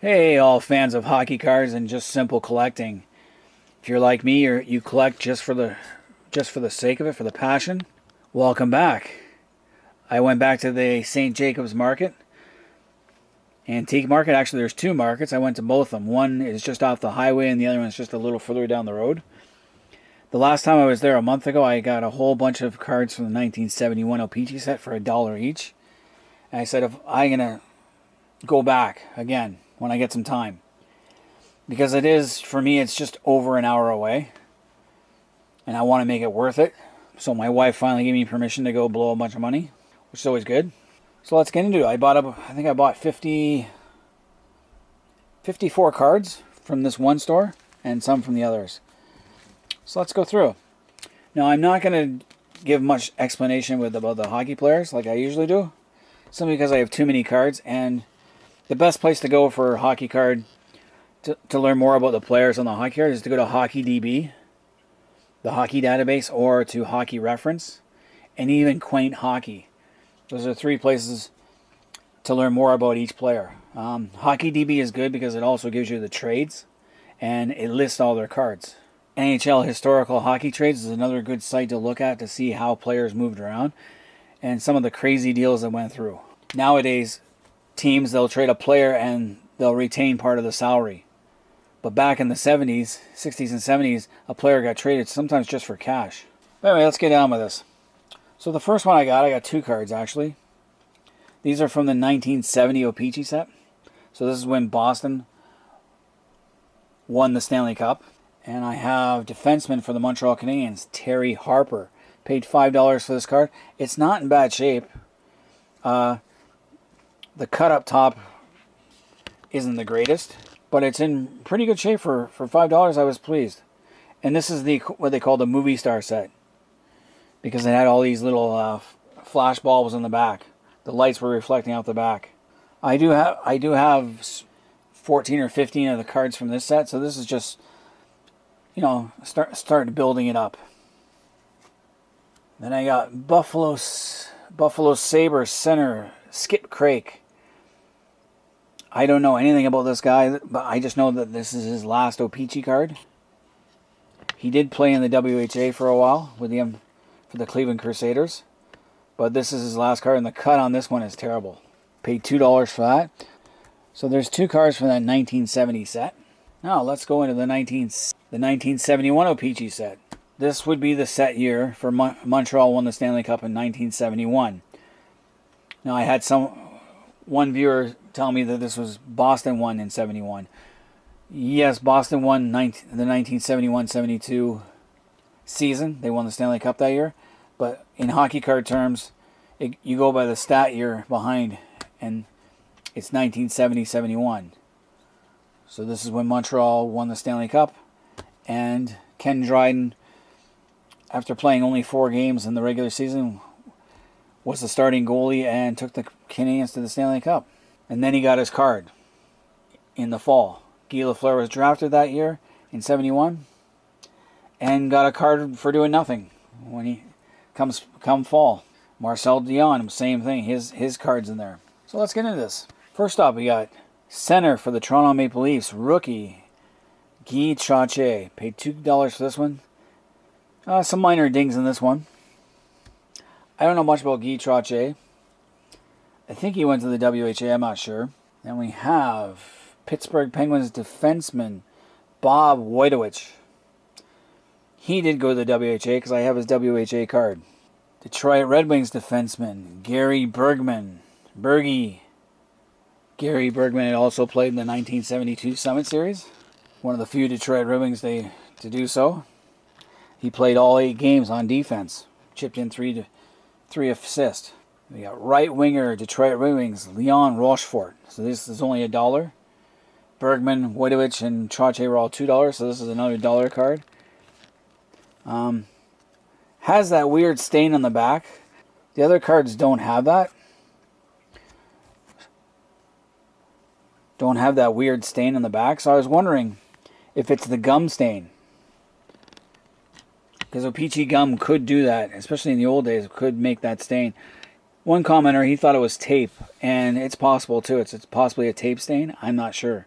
Hey, all fans of hockey cards and just simple collecting. If you're like me or you collect just for the sake of it, for the passion, welcome back. I went back to the St.Jacobs Antique Market. Actually, there's two markets. I went to both of them. One is just off the highway and the other one is just a little further down the road. The last time I was there a month ago, I got a whole bunch of cards from the 1971 O-PEE-CHEE set for $1 each. And I said, if I'm going to go back again when I get some time. Because it is, for me, it's just over an hour away. And I want to make it worth it. So my wife finally gave me permission to go blow a bunch of money, which is always good. So let's get into it. I think I bought 54 cards from this one store and some from the others. So let's go through. Now, I'm not going to give much explanation about the hockey players like I usually do. Simply because I have too many cards, and the best place to go for a hockey card to learn more about the players on the hockey card is to go to HockeyDB, the hockey database, or to Hockey Reference, and even Quaint Hockey. Those are three places to learn more about each player. HockeyDB is good because it also gives you the trades, and it lists all their cards. NHL Historical Hockey Trades is another good site to look at to see how players moved around and some of the crazy deals that went through. Nowadays, teams, they'll trade a player and they'll retain part of the salary. But back in the 70s, 60s and 70s, a player got traded sometimes just for cash. But anyway, let's get down with this. So the first one I got two cards actually. These are from the 1970 O-PEE-CHEE set. So this is when Boston won the Stanley Cup. And I have defenseman for the Montreal Canadiens, Terry Harper. Paid $5 for this card. It's not in bad shape. The cut up top isn't the greatest, but it's in pretty good shape for $5. I was pleased. And this is what they call the movie star set, because it had all these little flash bulbs in the back. The lights were reflecting out the back. I do have 14 or 15 of the cards from this set, so this is just, start building it up. Then I got Buffalo Sabres center Skip Craik. I don't know anything about this guy, but I just know that this is his last O-PEE-CHEE card. He did play in the WHA for a while with him for the Cleveland Crusaders, but this is his last card, and the cut on this one is terrible. Paid $2 for that. So there's two cards from that 1970 set. Now let's go into the 1971 O-PEE-CHEE set. This would be the set year for Montreal won the Stanley Cup in 1971. Now I had one viewer tell me that this was Boston won in 71. Yes, Boston won the 1971-72 season. They won the Stanley Cup that year. But in hockey card terms, you go by the stat year behind, and it's 1970-71. So this is when Montreal won the Stanley Cup, and Ken Dryden, after playing only 4 games in the regular season, was the starting goalie and took the Canadiens to the Stanley Cup. And then he got his card in the fall. Guy Lafleur was drafted that year in 71 and got a card for doing nothing when he come fall. Marcel Dion, same thing. His card's in there. So let's get into this. First off, we got center for the Toronto Maple Leafs, rookie O-PEE-CHEE. Paid $2 for this one. Some minor dings in this one. I don't know much about O-PEE-CHEE. I think he went to the WHA, I'm not sure. Then we have Pittsburgh Penguins defenseman Bob Wojtowicz. He did go to the WHA because I have his WHA card. Detroit Red Wings defenseman Gary Bergman. Gary Bergman had also played in the 1972 Summit Series. One of the few Detroit Red Wings to do so. He played all 8 games on defense. Chipped in 3 assists. We got right winger Detroit Red Wings Leon Rochefort. So this is only $1. Bergman, Wojtowicz, and O-PEE-CHEE were all $2. So this is another $1 card. Has that weird stain on the back. The other cards don't have that. Don't have that weird stain on the back. So I was wondering if it's the gum stain. Because O-PEE-CHEE gum could do that, especially in the old days. It could make that stain. One commenter, he thought it was tape, and it's possible too. It's possibly a tape stain. I'm not sure.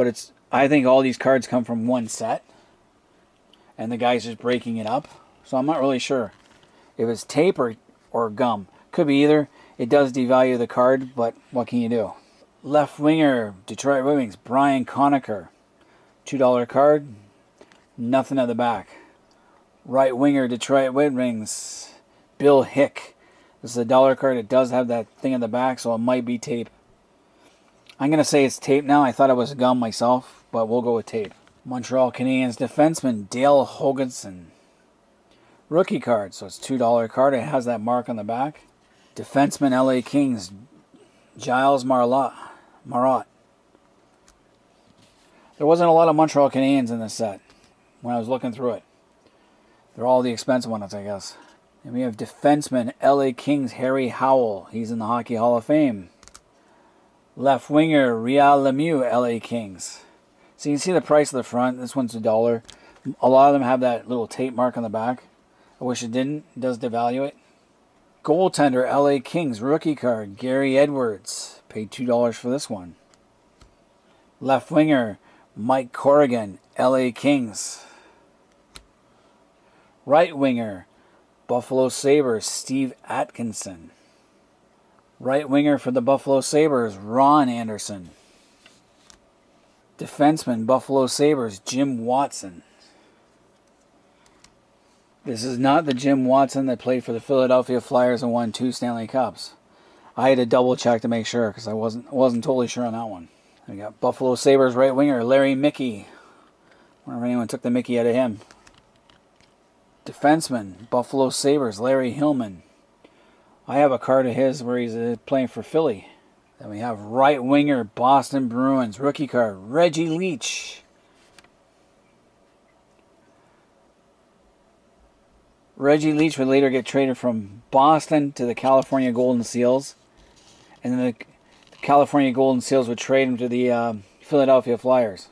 But I think all these cards come from one set, and the guy's just breaking it up. So I'm not really sure if it's tape or gum. Could be either. It does devalue the card, but what can you do? Left winger, Detroit Red Wings, Brian Conacher. $2 card, nothing at the back. Right winger, Detroit Red Wings, Bill Hick. This is a $1 card. It does have that thing in the back, so it might be tape. I'm going to say it's tape now. I thought it was gum myself, but we'll go with tape. Montreal Canadiens defenseman, Dale Hoganson. Rookie card, so it's $2 card. It has that mark on the back. Defenseman, LA Kings, Giles Marat. There wasn't a lot of Montreal Canadiens in this set when I was looking through it. They're all the expensive ones, I guess. And we have defenseman, LA Kings, Harry Howell. He's in the Hockey Hall of Fame. Left winger, Rial Lemieux, LA Kings. So you can see the price of the front. This one's $1. A lot of them have that little tape mark on the back. I wish it didn't. It does devalue it. Goaltender, LA Kings, rookie card, Gary Edwards. Paid $2 for this one. Left winger, Mike Corrigan, LA Kings. Right winger, Buffalo Sabres, Steve Atkinson. Right winger for the Buffalo Sabres, Ron Anderson. Defenseman, Buffalo Sabres, Jim Watson. This is not the Jim Watson that played for the Philadelphia Flyers and won 2 Stanley Cups. I had to double check to make sure because I wasn't totally sure on that one. We got Buffalo Sabres right winger, Larry Mickey. I wonder if anyone took the Mickey out of him. Defenseman, Buffalo Sabres, Larry Hillman. I have a card of his where he's playing for Philly. Then we have right winger, Boston Bruins, rookie card, Reggie Leach. Reggie Leach would later get traded from Boston to the California Golden Seals. And then the California Golden Seals would trade him to the Philadelphia Flyers.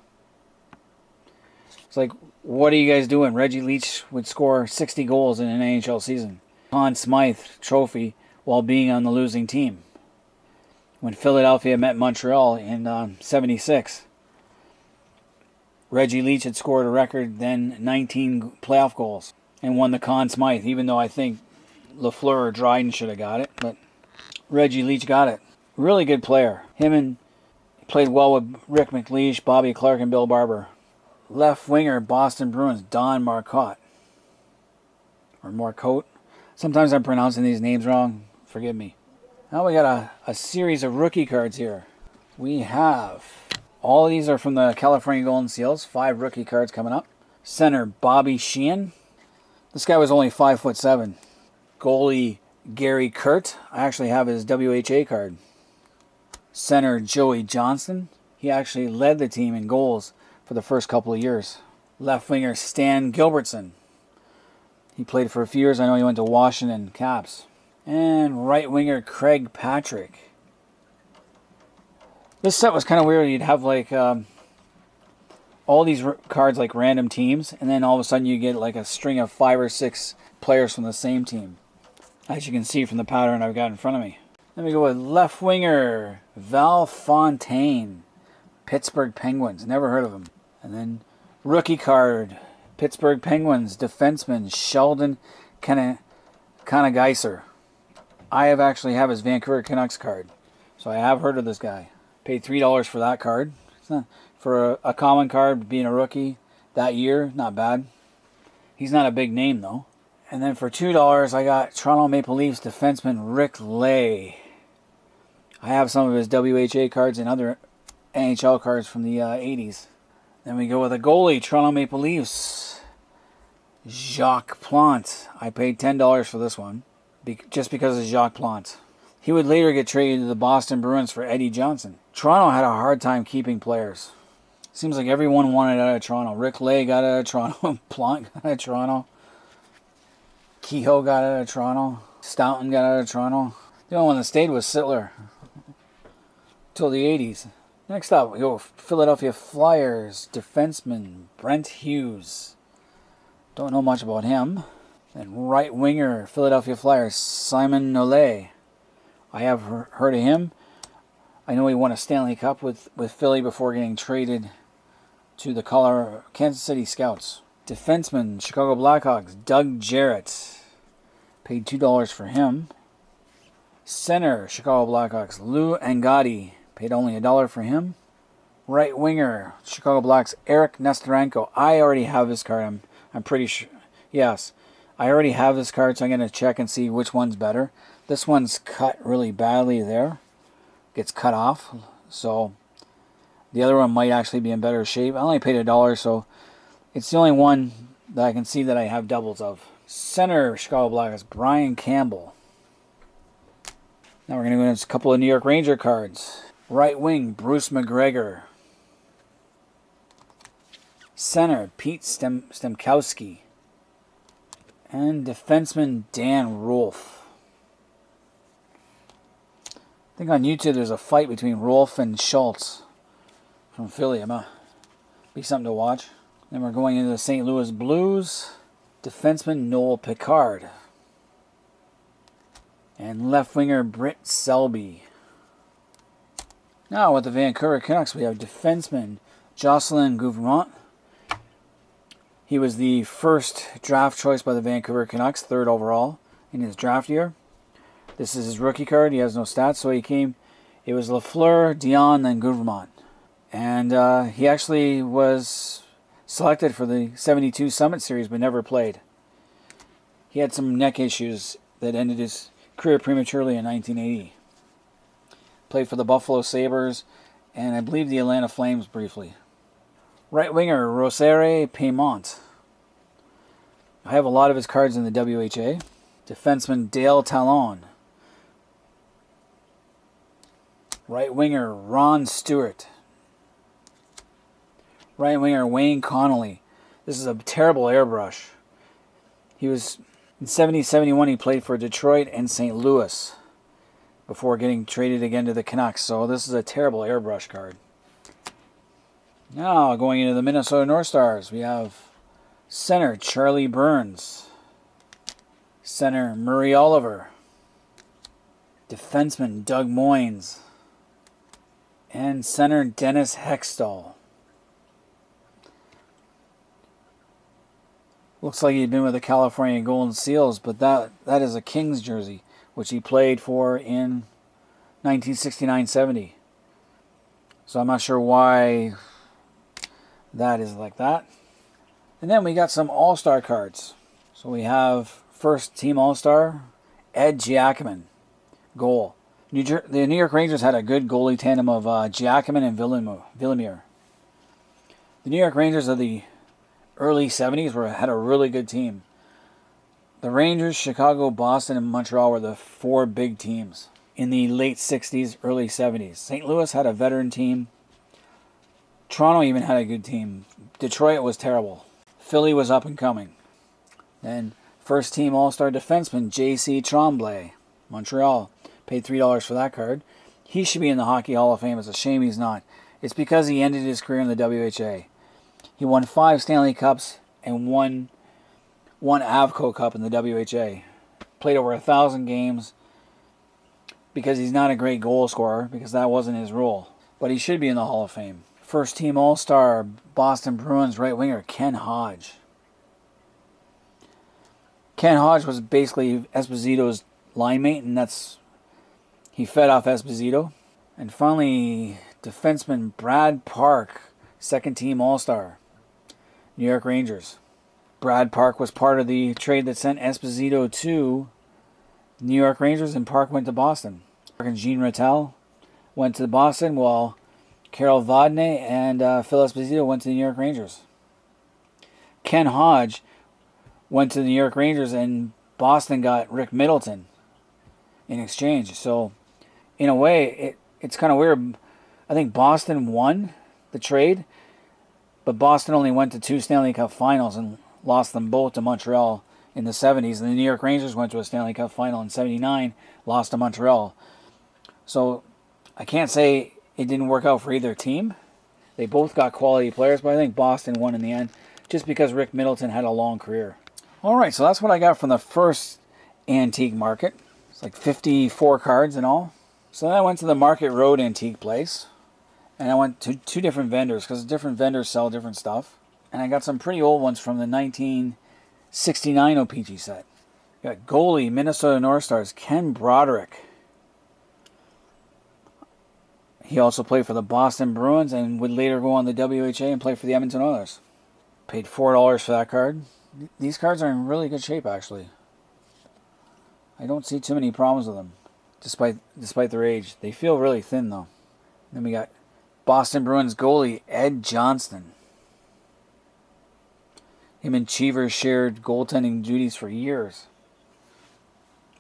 It's like, what are you guys doing? Reggie Leach would score 60 goals in an NHL season. Conn Smythe trophy while being on the losing team. When Philadelphia met Montreal in '76. Reggie Leach had scored a record then 19 playoff goals and won the Conn Smythe, even though I think Lafleur or Dryden should have got it. But Reggie Leach got it. Really good player. He played well with Rick McLeish, Bobby Clark, and Bill Barber. Left winger, Boston Bruins, Don Marcotte. Or Marcotte. Sometimes I'm pronouncing these names wrong. Forgive me. Now we got a series of rookie cards here. We have, all of these are from the California Golden Seals. 5 rookie cards coming up. Center, Bobby Sheehan. This guy was only 5'7". Goalie, Gary Kurt. I actually have his WHA card. Center, Joey Johnston. He actually led the team in goals for the first couple of years. Left winger, Stan Gilbertson. He played for a few years. I know he went to Washington Caps. And right winger, Craig Patrick. This set was kind of weird. You'd have like all these cards like random teams, and then all of a sudden you get like a string of 5 or 6 players from the same team. As you can see from the pattern I've got in front of me. Then we go with left winger, Val Fontaine. Pittsburgh Penguins. Never heard of him. And then rookie card, Pittsburgh Penguins defenseman Sheldon Kanageiser. I have his Vancouver Canucks card. So I have heard of this guy. Paid $3 for that card. It's not, for a common card, being a rookie that year, not bad. He's not a big name though. And then for $2, I got Toronto Maple Leafs defenseman Rick Lay. I have some of his WHA cards and other NHL cards from the 80s. Then we go with a goalie, Toronto Maple Leafs, Jacques Plante. I paid $10 for this one, just because of Jacques Plante. He would later get traded to the Boston Bruins for Eddie Johnson. Toronto had a hard time keeping players. Seems like everyone wanted out of Toronto. Rick Lay got out of Toronto. Plante got out of Toronto. Kehoe got out of Toronto. Stoughton got out of Toronto. The only one that stayed was Sittler. Till the 80s. Next up, we go Philadelphia Flyers defenseman Brent Hughes. Don't know much about him. And right winger, Philadelphia Flyers, Simon Nollet. I have heard of him. I know he won a Stanley Cup with Philly before getting traded to the color Kansas City Scouts. Defenseman, Chicago Blackhawks, Doug Jarrett. Paid $2 for him. Center, Chicago Blackhawks, Lou Angotti. Paid only $1 for him. Right winger, Chicago Blacks, Eric Nestorenko. I already have this card. I'm pretty sure. Yes, I already have this card, so I'm going to check and see which one's better. This one's cut really badly there. Gets cut off. So the other one might actually be in better shape. I only paid $1, so it's the only one that I can see that I have doubles of. Center, Chicago Blackhawks, Brian Campbell. Now we're going to go into a couple of New York Ranger cards. Right wing, Bruce McGregor. Center, Pete Stemkowski. And defenseman, Dan Rolfe. I think on YouTube there's a fight between Rolfe and Schultz from Philly. Be something to watch. Then we're going into the St. Louis Blues. Defenseman, Noel Picard. And left winger, Britt Selby. Now with the Vancouver Canucks, we have defenseman Jocelyn Gouvernement. He was the first draft choice by the Vancouver Canucks, 3rd overall in his draft year. This is his rookie card. He has no stats, so he came. It was Lafleur, Dion, then Gouvernement. And he actually was selected for the 72 Summit Series, but never played. He had some neck issues that ended his career prematurely in 1980. Played for the Buffalo Sabres and I believe the Atlanta Flames briefly. Right winger, Rosere Paymont. I have a lot of his cards in the WHA. Defenseman, Dale Talon. Right winger, Ron Stewart. Right winger, Wayne Connolly. This is a terrible airbrush. He was, in 70-71, he played for Detroit and St. Louis before getting traded again to the Canucks. So this is a terrible airbrush card. Now going into the Minnesota North Stars, we have center Charlie Burns, center Murray Oliver, defenseman Doug Moynes, and center Dennis Hextall. Looks like he'd been with the California Golden Seals, but that is a Kings jersey, which he played for in 1969-70. So I'm not sure why that is like that. And then we got some All-Star cards. So we have first team All-Star, Ed Giacomin, goal. The New York Rangers had a good goalie tandem of Giacomin and Villemure. The New York Rangers of the early 70s had a really good team. The Rangers, Chicago, Boston, and Montreal were the 4 big teams in the late 60s, early 70s. St. Louis had a veteran team. Toronto even had a good team. Detroit was terrible. Philly was up and coming. Then first team All-Star defenseman J.C. Tremblay, Montreal. Paid $3 for that card. He should be in the Hockey Hall of Fame. It's a shame he's not. It's because he ended his career in the WHA. He won 5 Stanley Cups and one Avco Cup in the WHA. Played over 1,000 games because he's not a great goal scorer, because that wasn't his role. But he should be in the Hall of Fame. First team All-Star Boston Bruins right winger Ken Hodge. Ken Hodge was basically Esposito's line mate, and he fed off Esposito. And finally, defenseman Brad Park, second team All-Star, New York Rangers. Brad Park was part of the trade that sent Esposito to New York Rangers, and Park went to Boston. And Jean Rattel went to Boston, while Carol Vadnais and Phil Esposito went to the New York Rangers. Ken Hodge went to the New York Rangers, and Boston got Rick Middleton in exchange. So, in a way, it's kind of weird. I think Boston won the trade, but Boston only went to 2 Stanley Cup finals and lost them both to Montreal in the 70s. And the New York Rangers went to a Stanley Cup final in 79, lost to Montreal. So, I can't say it didn't work out for either team. They both got quality players, but I think Boston won in the end just because Rick Middleton had a long career. Alright, so that's what I got from the first antique market. It's like 54 cards in all. So then I went to the Market Road Antique Place, And I went to 2 different vendors because different vendors sell different stuff. And I got some pretty old ones from the 1969 O-PEE-CHEE set. Got goalie, Minnesota North Stars, Ken Broderick. He also played for the Boston Bruins and would later go on the WHA and play for the Edmonton Oilers. Paid $4 for that card. These cards are in really good shape, actually. I don't see too many problems with them, despite their age. They feel really thin, though. Then we got Boston Bruins goalie, Ed Johnston. Him and Cheever shared goaltending duties for years.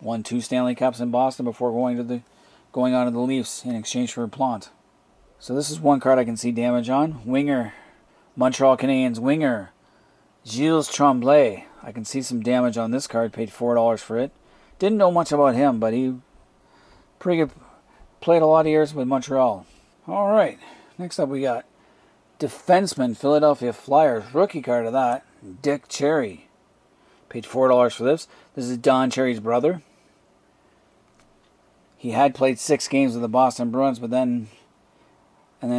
Won 2 Stanley Cups in Boston before going on to the Leafs in exchange for Plante. So this is one card I can see damage on. Winger, Montreal Canadiens winger, Gilles Tremblay. I can see some damage on this card. Paid $4 for it. Didn't know much about him, but he pretty good. Played a lot of years with Montreal. All right. Next up we got defenseman, Philadelphia Flyers. Rookie card of that, Dick Cherry. Paid $4 for this. This is Don Cherry's brother. He had played 6 games with the Boston Bruins, but then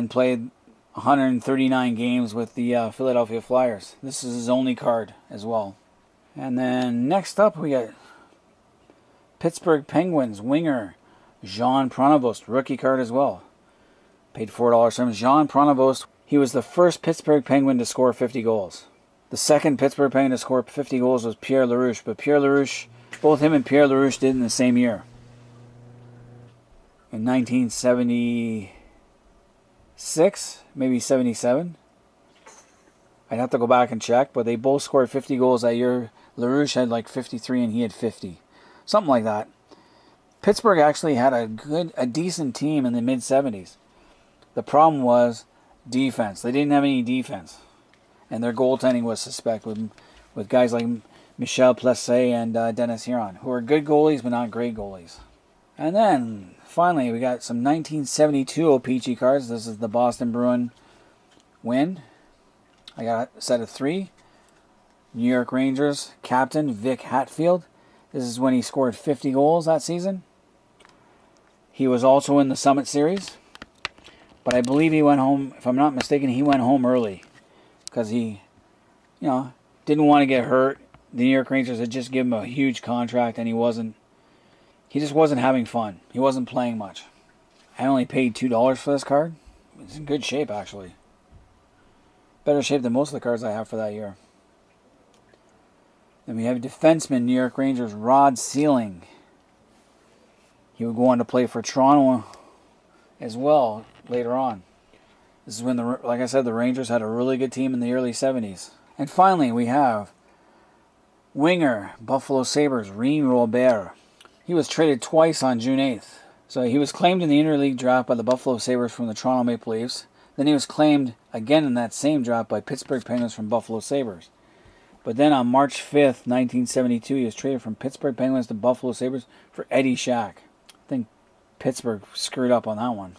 played 139 games with the Philadelphia Flyers. This is his only card as well. And then next up we got Pittsburgh Penguins winger, Jean Pronovost. Rookie card as well. Paid $4 for him. Jean Pronovost, he was the first Pittsburgh Penguin to score 50 goals. The second Pittsburgh Penguin to score 50 goals was Pierre LaRouche, but Pierre LaRouche, both him and Pierre LaRouche did in the same year. In 1976, maybe 77. I'd have to go back and check, but they both scored 50 goals that year. LaRouche had like 53 and he had 50. Something like that. Pittsburgh actually had a decent team in the mid-70s. The problem was defense. They didn't have any defense. And their goaltending was suspect with guys like Michel Plessis and Dennis Huron, who are good goalies but not great goalies. And then, finally, we got some 1972 O-PEE-CHEE cards. This is the Boston Bruin Wind. I got a set of 3. New York Rangers captain, Vic Hatfield. This is when he scored 50 goals that season. He was also in the Summit Series. But I believe he went home, if I'm not mistaken, he went home early. Because he, didn't want to get hurt. The New York Rangers had just given him a huge contract and he just wasn't having fun. He wasn't playing much. I only paid $2 for this card. It's in good shape, actually. Better shape than most of the cards I have for that year. Then we have defenseman, New York Rangers, Rod Sealing. He would go on to play for Toronto as well later on. This is when, like I said, the Rangers had a really good team in the early 70s. And finally, we have winger, Buffalo Sabres, Rene Robert. He was traded twice on June 8th. So he was claimed in the interleague draft by the Buffalo Sabres from the Toronto Maple Leafs. Then he was claimed again in that same draft by Pittsburgh Penguins from Buffalo Sabres. But then on March 5th, 1972, he was traded from Pittsburgh Penguins to Buffalo Sabres for Eddie Shack. I think Pittsburgh screwed up on that one.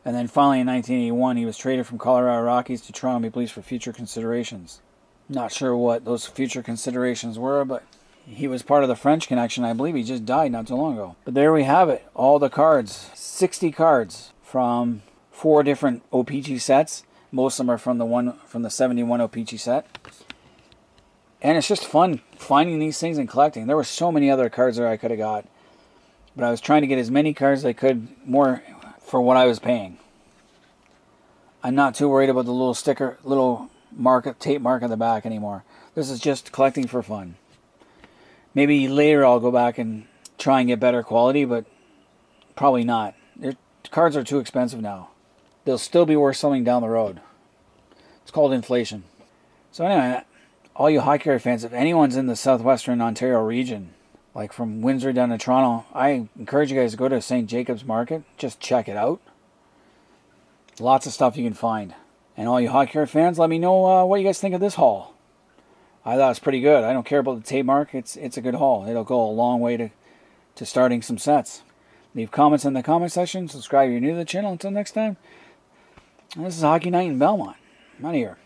And then finally in 1981, he was traded from Colorado Rockies to Toronto Maple Leafs for future considerations. Not sure what those future considerations were, but he was part of the French connection. I believe he just died not too long ago. But there we have it. All the cards. 60 cards from 4 different O-PEE-CHEE sets. Most of them are from the 71 O-PEE-CHEE set. And it's just fun finding these things and collecting. There were so many other cards there I could have got. But I was trying to get as many cards as I could, more for what I was paying. I'm not too worried about the little sticker, little tape mark on the back anymore. This is just collecting for fun. Maybe later I'll go back and try and get better quality, but probably not. Their cards are too expensive now. They'll still be worth something down the road. It's called inflation. So anyway, all you hockey card fans, if anyone's in the southwestern Ontario region, like from Windsor down to Toronto, I encourage you guys to go to St. Jacobs Market. Just check it out. Lots of stuff you can find. And all you hockey card fans, let me know what you guys think of this haul. I thought it was pretty good. I don't care about the tape mark. It's a good haul. It'll go a long way to starting some sets. Leave comments in the comment section. Subscribe if you're new to the channel. Until next time, this is Hockey Night in Belmont. I'm out of here.